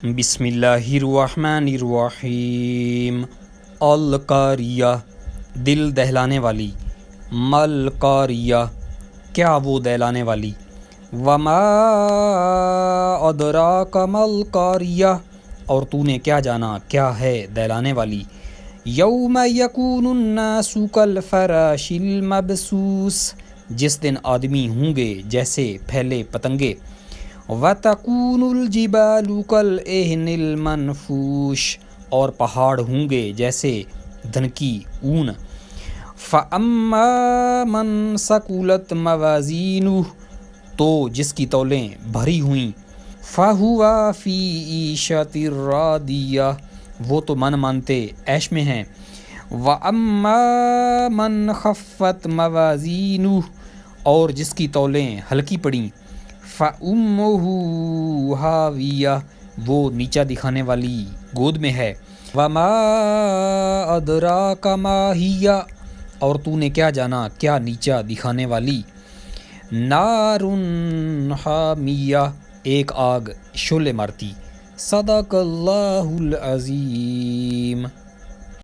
بسم اللہ الرحمن الرحیم۔ القاریہ دل دہلانے والی، مل قاریہ کیا وہ دہلانے والی، وما ادراک مل قاریہ اور تو نے کیا جانا کیا ہے دہلانے والی، یوم یکون الناس کالفراش المبثوث جس دن آدمی ہوں گے جیسے پھیلے پتنگے، وَتَكُونُ الْجِبَالُ كَالْعِهْنِ الْمَنْفُوشِ اور پہاڑ ہوں گے جیسے دھنکی اون، فَأَمَّا مَنْ ثَقُلَتْ مَوَازِينُهُ تو جس کی تولیں بھری ہوئیں، فَهُوَ فِي عِيشَةٍ رَاضِيَةٍ وہ تو من مانتے عیش میں ہیں، وَأَمَّا مَنْ خَفَّتْ مَوَازِينُهُ اور جس کی تولیں ہلکی پڑیں، فَأُمُّهُ هَاوِيَةٌ وہ نیچا دکھانے والی گود میں ہے، وَمَا أَدْرَاكَ مَا هِيَ اور تو نے کیا جانا کیا نیچا دکھانے والی، نَارٌ حَامِيَةٌ ایک آگ شعلے مارتی۔ صدق اللہ العظیم۔